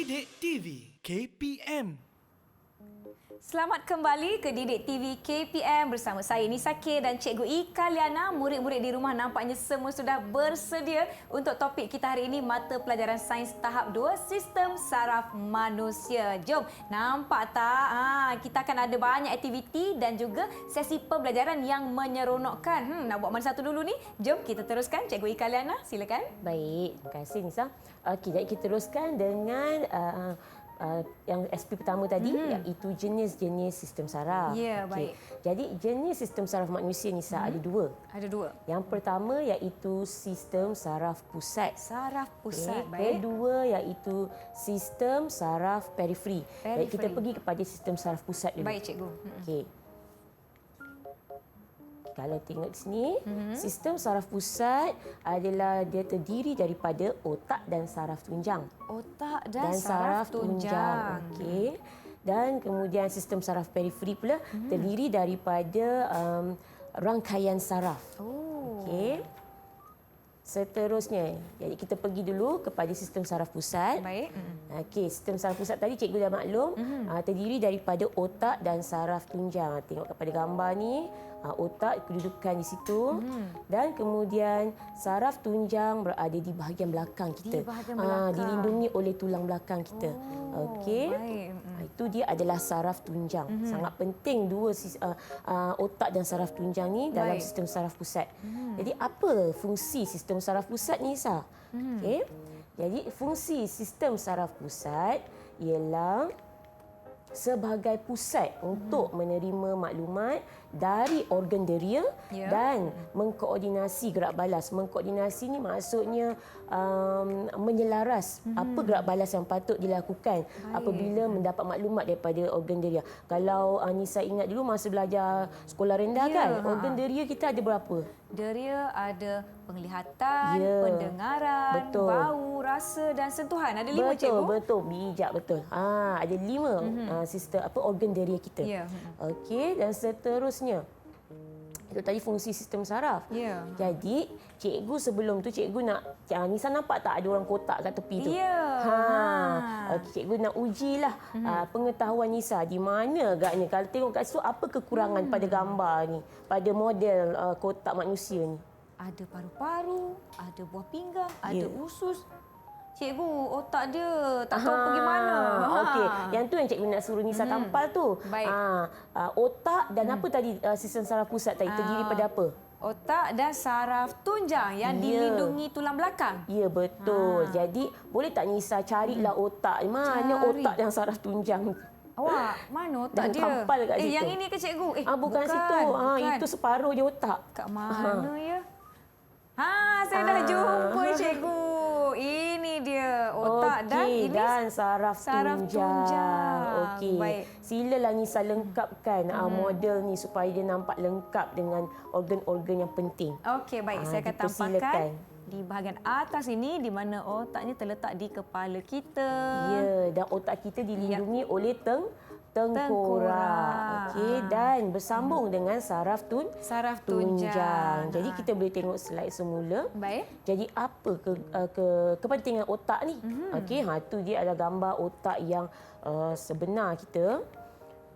Didik TV KPM. Selamat kembali ke Didik TV KPM bersama saya Nisa K dan Cikgu Ika Liana. Murid-murid di rumah nampaknya semua sudah bersedia untuk topik kita hari ini, mata pelajaran sains tahap 2 Sistem Saraf Manusia. Jom, nampak tak? Kita akan ada banyak aktiviti dan juga sesi pembelajaran yang menyeronokkan. Nak buat mana satu dulu ni? Jom kita teruskan. Cikgu Ika Liana, silakan. Baik, terima kasih Nisa. Okey, jadi kita teruskan dengan yang SP pertama tadi, iaitu jenis-jenis sistem saraf. Ya, baik. Jadi jenis sistem saraf manusia Nisa ada dua. Ada dua. Yang pertama iaitu sistem saraf pusat. Saraf pusat, Okey. baik. Kedua iaitu sistem saraf periferi. Baik, kita pergi kepada sistem saraf pusat dulu. Baik, Cikgu. Okey. Kalau tengok di sini, sistem saraf pusat adalah dia terdiri daripada otak dan saraf tunjang. Otak dan saraf tunjang. Okey. Dan kemudian sistem saraf periferi pula terdiri daripada rangkaian saraf. Oh. Okey. Seterusnya, jadi kita pergi dulu kepada sistem saraf pusat. Baik. Okey, sistem saraf pusat tadi cikgu dah maklum, terdiri daripada otak dan saraf tunjang. Tengok kepada gambar ni, otak kedudukan di situ dan kemudian saraf tunjang berada di bahagian belakang kita. Di bahagian belakang. Dilindungi oleh tulang belakang kita. Okey. Baik. Itu dia adalah saraf tunjang. Sangat penting dua otak dan saraf tunjang ni dalam Baik. sistem saraf pusat. Jadi apa fungsi sistem saraf pusat ni, Sa? Okey. Jadi fungsi sistem saraf pusat ialah sebagai pusat untuk menerima maklumat dari organ deria dan mengkoordinasi gerak balas. Mengkoordinasi ni maksudnya menyelaras apa gerak balas yang patut dilakukan apabila mendapat maklumat daripada organ deria. Kalau Nisa ingat dulu masa belajar sekolah rendah kan, organ deria kita ada berapa? Deria ada penglihatan, pendengaran, betul. bau, rasa dan sentuhan. Ada 5, betul, Cikgu? Betul, bijak betul. Ada 5 sistem organ deria kita. Ya. Okey, dan seterusnya itu tadi fungsi sistem saraf. Ya. Jadi, cikgu sebelum tu cikgu nak Nisa nampak tak ada orang kotak kat tepi tu? Ya. Okey, cikgu nak ujilah pengetahuan Nisa di mana agaknya kalau tengok kat situ apa kekurangan pada gambar ni, pada model kotak manusia ni. Ada paru-paru, ada buah pinggang, ada usus. Cikgu, otak dia tak tahu pergi mana. Okey, yang tu yang cikgu nak suruh Nisa tampal tu. Baik. Otak dan apa tadi sistem saraf pusat tadi terdiri pada apa? Otak dan saraf tunjang yang dilindungi tulang belakang. Ya, betul. Jadi, boleh tak Nisa carilah otak? Mana otak dan saraf tunjang? Awak, mana otak Dan dia? tampal kat situ. Yang ini ke cikgu? Bukan situ. Itu separuh je otak. Kat mana ya? Saya dah jumpa cikgu. Ini dia otak dan ini saraf tunjang. Okey. Baik. Silalah Nisa lengkapkan model ni supaya dia nampak lengkap dengan organ-organ yang penting. Okey, baik. Saya akan tampakkan dipersilakan. di bahagian atas ini di mana otaknya terletak di kepala kita. Ya, dan otak kita dilindungi oleh tengkorak. Okey, dan bersambung dengan saraf tunjang. Jadi kita boleh tengok slide semula. Baik. Jadi apa kepentingan otak ni? Okey, tu dia adalah gambar otak yang sebenar kita.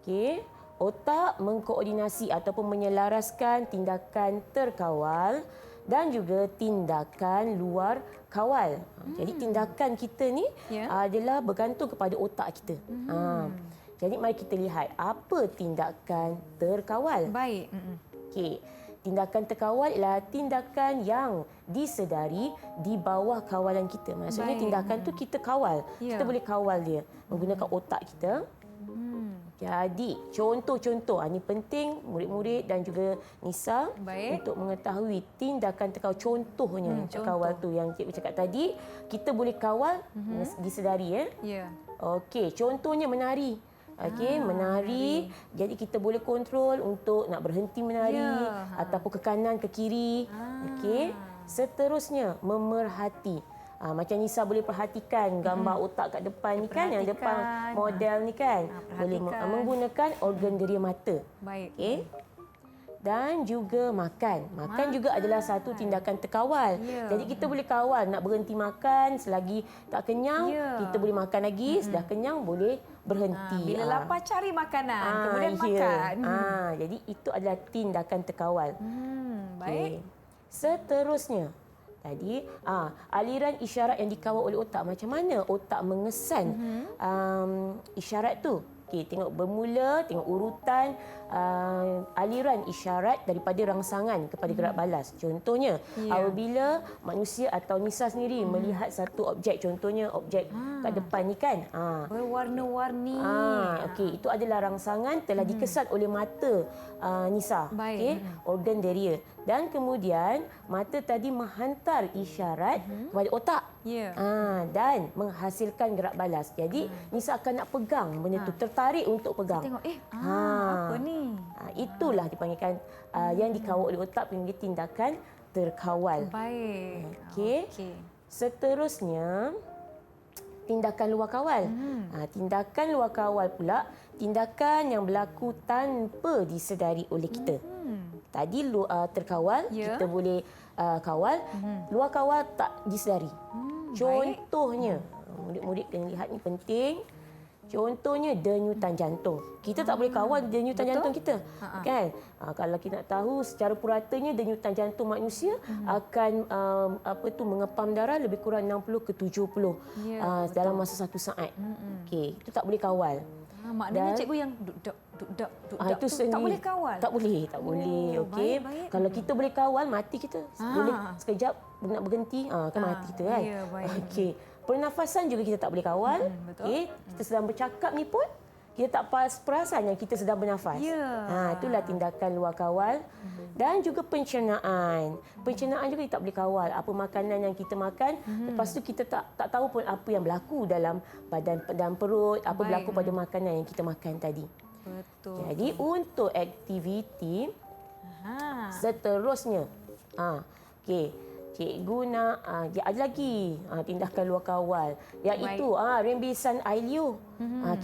Okey, otak mengkoordinasi ataupun menyelaraskan tindakan terkawal dan juga tindakan luar kawal. Jadi tindakan kita ni adalah bergantung kepada otak kita. Jadi mari kita lihat apa tindakan terkawal. Baik. Okey. Tindakan terkawal ialah tindakan yang disedari di bawah kawalan kita. Maksudnya tindakan tu kita kawal. Kita boleh kawal dia menggunakan otak kita. Jadi contoh-contoh ini penting murid-murid dan juga Nisa untuk mengetahui tindakan terkawal. Contohnya terkawal tu yang cikgu cakap tadi, kita boleh kawal disedari ya. Okey, contohnya menari. Okey, menari. Jadi kita boleh kontrol untuk nak berhenti menari ataupun ke kanan ke kiri. Okey. Seterusnya memerhati. Macam Nisa boleh perhatikan gambar otak kat depan ni kan, yang depan model ni kan. Boleh menggunakan organ deria mata. Baik. Okey. Dan juga makan. Makan juga adalah satu tindakan terkawal. Jadi kita boleh kawal nak berhenti makan selagi tak kenyang, kita boleh makan lagi, sudah kenyang boleh berhenti. Bila lapar cari makanan, kemudian makan. Jadi itu adalah tindakan terkawal. Baik. Seterusnya, tadi aliran isyarat yang dikawal oleh otak. Macam mana otak mengesan isyarat tu? Okey, tengok bermula, tengok urutan aliran isyarat daripada rangsangan kepada gerak balas. Contohnya, apabila manusia atau Nisa sendiri melihat satu objek, contohnya objek kat depan ni kan. Berwarna-warni. Okey, itu adalah rangsangan telah dikesan oleh mata Nisa. Okey, organ deria. Dan kemudian mata tadi menghantar isyarat kepada otak. Dan menghasilkan gerak balas. Jadi Nisa akan nak pegang benda tu, tertarik untuk pegang. Tengok, apa ni? Itulah dipanggilkan yang dikawal oleh otak panggil tindakan terkawal. Baik. Okey. Seterusnya tindakan luar kawal. Tindakan luar kawal pula tindakan yang berlaku tanpa disedari oleh kita. Tadi terkawal, kita boleh kawal. Luar kawal tak disedari. Contohnya, murid-murid kena lihat ni penting. Contohnya denyutan jantung. Kita tak boleh kawal denyutan jantung kita. Kan? Kalau kita nak tahu secara puratanya denyutan jantung manusia akan mengepam darah lebih kurang 60 ke 70 dalam masa 1 saat. Okey, itu tak boleh kawal. Maknanya cikgu yang duk-duk itu tu tak boleh kawal. Tak boleh. Okey. Kalau kita boleh kawal mati kita. Boleh sekejap nak berhenti kan mati kita kan. Okey. Pernafasan juga kita tak boleh kawal. Okey, kita sedang bercakap ni pun kita tak perasan yang kita sedang bernafas. Itulah tindakan luar kawal. Dan juga pencernaan. Pencernaan juga kita tak boleh kawal. Apa makanan yang kita makan, lepas tu kita tak tahu pun apa yang berlaku dalam badan dan perut, apa berlaku pada makanan yang kita makan tadi. Betul. Jadi untuk aktiviti seterusnya. Okey. Cikgu nak ada lagi tindakan luar kawal, iaitu rembesan air liur.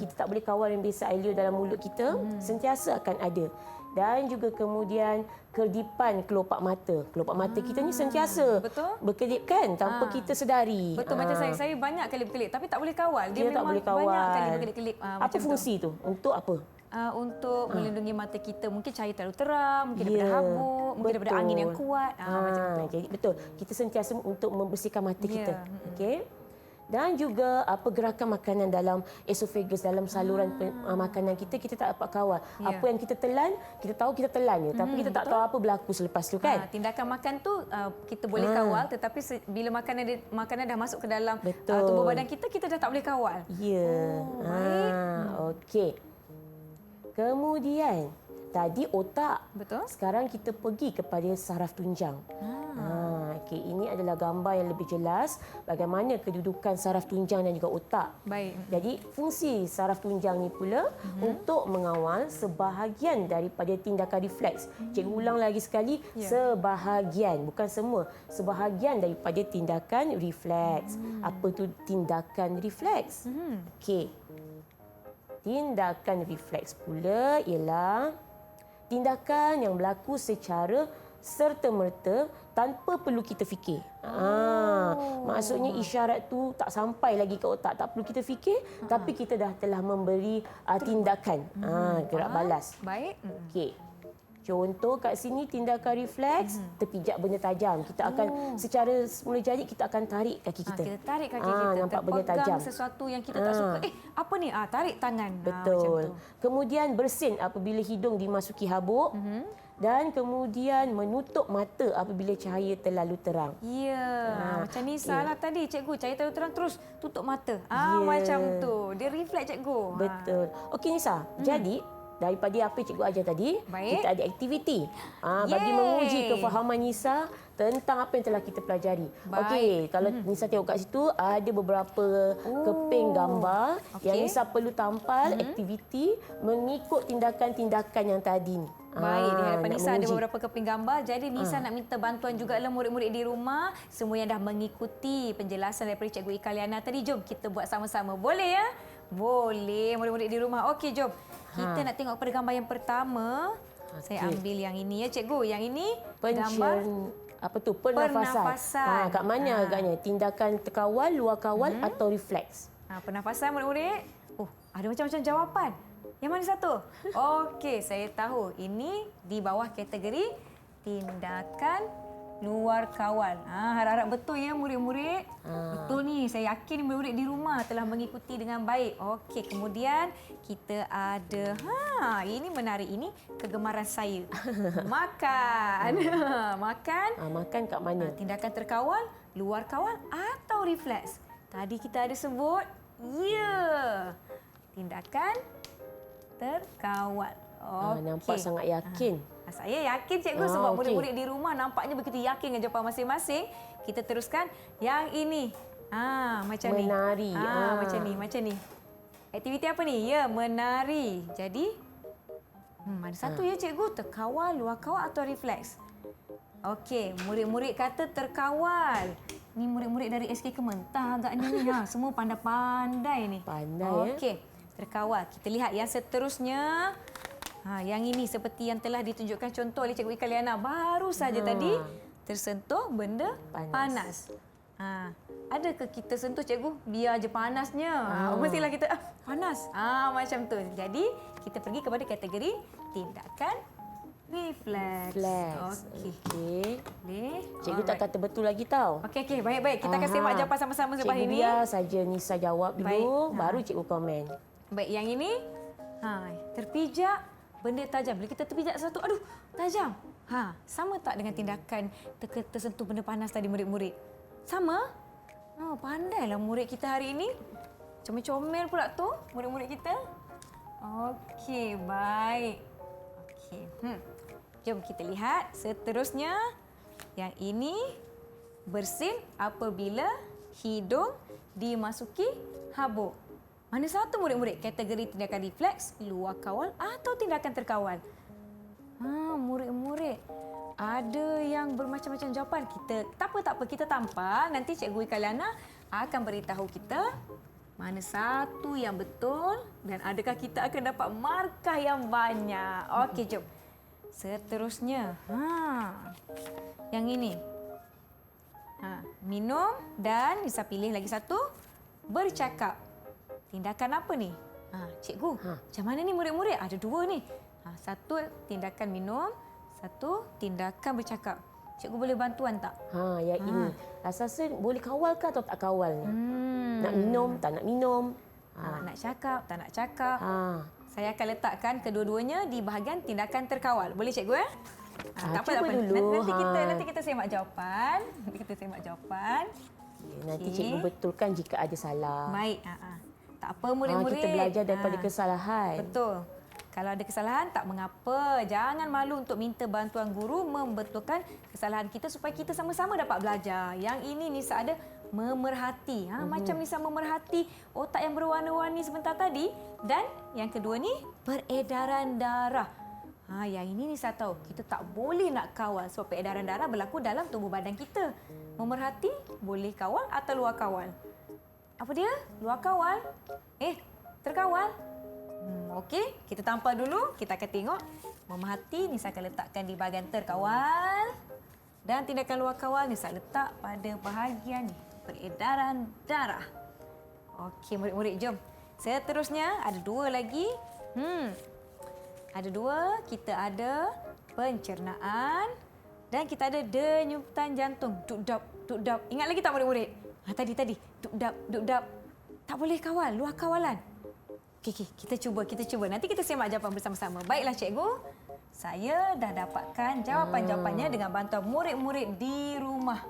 Kita tak boleh kawal rembesan air liur dalam mulut kita, sentiasa akan ada. Dan juga kemudian kedipan kelopak mata. Kelopak mata kita ni sentiasa berkedip kan tanpa kita sedari. Betul, macam saya banyak kali berkelip tapi tak boleh kawal. Dia tak boleh kawal. Banyak kali berkelip-kelip. Apa fungsi tu? Untuk apa? Untuk melindungi mata kita, mungkin cahaya terlalu terang, mungkin daripada habuk, mungkin daripada angin yang kuat. Macam tu. Jadi betul. Kita sentiasa untuk membersihkan mata kita. Okey. Dan juga pergerakan makanan dalam esophagus, dalam saluran makanan kita tak dapat kawal. Apa yang kita telan, kita tahu kita telan je, tapi kita tak tahu apa berlaku selepas tu kan. Tindakan makan tu kita boleh kawal, tetapi bila makanan dah masuk ke dalam tubuh badan kita dah tak boleh kawal. Okey. Kemudian tadi otak. Sekarang kita pergi kepada saraf tunjang. Okey, ini adalah gambar yang lebih jelas bagaimana kedudukan saraf tunjang dan juga otak. Jadi fungsi saraf tunjang ni pula untuk mengawal sebahagian daripada tindakan refleks. Cikgu ulang lagi sekali, sebahagian, bukan semua. Sebahagian daripada tindakan refleks. Apa tu tindakan refleks? Okey. Tindakan refleks pula ialah tindakan yang berlaku secara serta-merta tanpa perlu kita fikir. Maksudnya isyarat tu tak sampai lagi ke otak, tak perlu kita fikir, tapi kita telah memberi tindakan gerak balas. Okey. Contoh kat sini tindakan refleks, terpijak benda tajam. Kita akan secara semula jadi kita akan tarik kaki kita. Kita tarik kaki kita, nampak benda tajam. Sesuatu yang kita tak suka. Apa ni? Tarik tangan. Betul. Kemudian bersin apabila hidung dimasuki habuk. Dan kemudian menutup mata apabila cahaya terlalu terang. Macam Nisa lah tadi, cikgu. Cahaya terlalu terang terus tutup mata. Macam tu. Dia refleks, cikgu. Betul. Okey Nisa, jadi daripada apa cikgu ajar tadi, kita ada aktiviti bagi menguji kefahaman Nisa tentang apa yang telah kita pelajari. Okey, kalau Nisa tengok kat situ ada beberapa keping gambar yang Nisa perlu tampal aktiviti mengikut tindakan-tindakan yang tadi ni. Baik, di hadapan Nisa ada beberapa keping gambar. Jadi Nisa nak minta bantuan juga murid-murid di rumah, semua yang dah mengikuti penjelasan daripada Cikgu Ika Liana tadi. Jom kita buat sama-sama. Boleh ya? Boleh, murid-murid di rumah. Okey, jom. Kita nak tengok pada gambar yang pertama. Saya ambil yang ini ya cikgu. Yang ini gambar pernafasan. Kat mana agaknya? Tindakan terkawal, luar kawal atau refleks? Pernafasan murid-murid. Oh, ada macam-macam jawapan. Yang mana satu? Okey, saya tahu. Ini di bawah kategori tindakan luar kawal. Harap-harap betul ya murid-murid. Betul ni. Saya yakin murid-murid di rumah telah mengikuti dengan baik. Okey, kemudian kita ada ini menarik, ini kegemaran saya. Makan. Makan. Makan kat mana? Tindakan terkawal, luar kawal atau refleks? Tadi kita ada sebut tindakan terkawal. Nampak sangat yakin. Saya yakin cikgu sebab murid-murid di rumah nampaknya begitu yakin dengan jawapan masing-masing. Kita teruskan yang ini. Macam menari. Menari. Macam ni. Aktiviti apa ni? Ya, menari. Jadi ada satu ya cikgu, terkawal, luar kawal atau refleks? Okey, murid-murid kata terkawal. Ni murid-murid dari SK Kementah agaknya ni. Semua pandai-pandai ni. Pandai Okey, terkawal. Kita lihat yang seterusnya. Yang ini seperti yang telah ditunjukkan contoh oleh Cikgu Ika Liana baru saja tadi, tersentuh benda panas. Adakah kita sentuh cikgu biar je panasnya? Mestilah kita panas. Macam tu. Jadi kita pergi kepada kategori tindakan refleks. Okey. Cikgu tak kata betul lagi tau. Okey. Baik. Kita akan semak jawapan sama-sama selepas ini. ini. Biar saja Nisa jawab dulu, baru cikgu komen. Baik, yang ini terpijak benda tajam. Bila kita terpijak satu, aduh, tajam. Sama tak dengan tindakan tersentuh benda panas tadi murid-murid? Sama? Pandailah murid kita hari ini. Comel-comel pula tu murid-murid kita. Okey, baik. Okey. Jom kita lihat seterusnya. Yang ini bersin apabila hidung dimasuki habuk. Mana satu murid-murid? Kategori tindakan refleks, luar kawal atau tindakan terkawal? Murid-murid. Ada yang bermacam-macam jawapan. Tak apa. Kita tampal. Nanti Cikgu Ika Liana akan beritahu kita mana satu yang betul dan adakah kita akan dapat markah yang banyak. Okey, jom. Seterusnya. Yang ini. Minum dan bisa pilih lagi satu. Bercakap. Tindakan apa ni? Cikgu, macam mana ni murid-murid? Ada dua ni. Satu tindakan minum, satu tindakan bercakap. Cikgu boleh bantuan tak? Yang ini. Rasa boleh kawal ke atau tak kawal? Nak minum, tak nak minum? Nak cakap, tak nak cakap? Saya akan letakkan kedua-duanya di bahagian tindakan terkawal. Boleh cikgu? Tak apa. Dulu. Nanti kita semak jawapan. Nanti cikgu betulkan jika ada salah. Baik. Tak apa murid-murid. Kita belajar daripada kesalahan. Betul. Kalau ada kesalahan, tak mengapa. Jangan malu untuk minta bantuan guru membetulkan kesalahan kita supaya kita sama-sama dapat belajar. Yang ini Nisa ada memerhati. Macam Nisa memerhati otak yang berwarna-warni sebentar tadi. Dan yang kedua ni, peredaran darah. Yang ini Nisa tahu. Kita tak boleh nak kawal sebab peredaran darah berlaku dalam tubuh badan kita. Memerhati, boleh kawal atau luar kawal? Apa dia? Luar kawal? Terkawal? Okey, kita tampal dulu. Kita akan tengok. Memerhati, Nisa akan letakkan di bahagian terkawal. Dan tindakan luar kawal, Nisa letak pada bahagian peredaran darah. Okey, murid-murid, jom. Seterusnya, ada dua lagi. Ada dua. Kita ada pencernaan. Dan kita ada denyutan jantung. Duk-dap, duk-dap. Ingat lagi tak murid-murid? Tadi. Duk-dap. Tak boleh kawal, luar kawalan. Okey, kita cuba. Nanti kita semak jawapan bersama-sama. Baiklah cikgu. Saya dah dapatkan jawapan-jawapannya dengan bantuan murid-murid di rumah.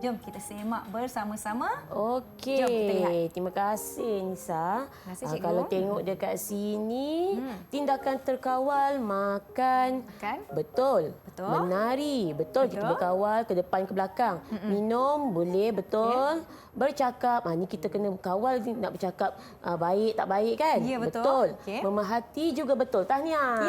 Jom kita semak bersama-sama. Okey. Jom kita lihat. Terima kasih Nisa. Terima kasih cikgu. Kalau tengok dekat sini, tindakan terkawal makan. Betul. Menari. Betul. Kita berkawal ke depan ke belakang. Minum boleh, betul. Bercakap, ni kita kena kawal nak bercakap baik tak baik kan? Ya, betul. Memerhati juga betul. Tahniah.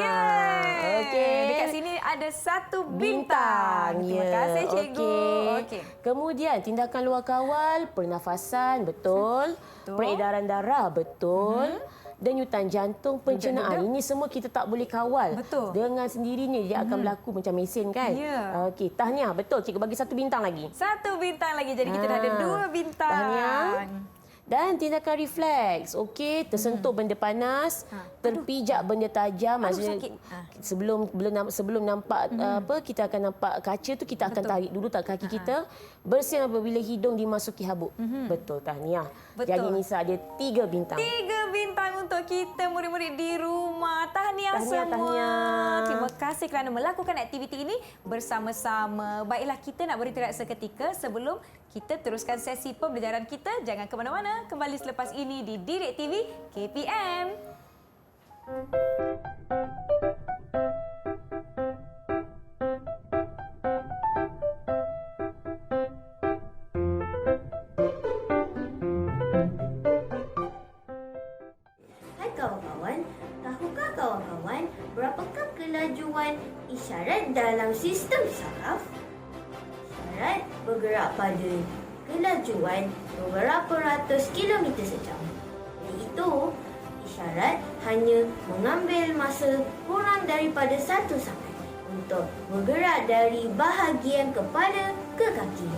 Okey. Dekat sini ada satu bintang. Terima kasih cikgu. Okey. Kemudian tindakan luar kawal, pernafasan betul. Peredaran darah betul. denyutan jantung, pencernaan. Ini semua kita tak boleh kawal. Betul. Dengan sendirinya dia akan berlaku macam mesin kan. Ya. Okey, tahniah. Betul, cikgu bagi 1 bintang lagi. 1 bintang lagi. Jadi kita dah ada 2 bintang. Tahniah. Dan tindakan refleks. Okey, tersentuh benda panas, terpijak benda tajam. Maksudnya sakit. sebelum nampak kita akan nampak kaca tu kita akan tarik dulu kaki kita. Bersin apabila hidung dimasuki habuk. Betul, tahniah. Betul. Jadi Nisa ada 3 bintang. 3 bintang untuk kita murid-murid di rumah. Tahniah semua. Tahniah. Terima kasih kerana melakukan aktiviti ini bersama-sama. Baiklah, kita nak beristirahat seketika sebelum kita teruskan sesi pembelajaran kita. Jangan ke mana-mana. Kembali selepas ini di Didik TV KPM. Hai kawan-kawan, tahukah kawan-kawan berapakah kelajuan isyarat dalam sistem saraf? Isyarat bergerak pada kelajuan beberapa ratus kilometer sejam. Iaitu, isyarat hanya mengambil masa kurang daripada 1 saat untuk bergerak dari bahagian kepala ke kaki.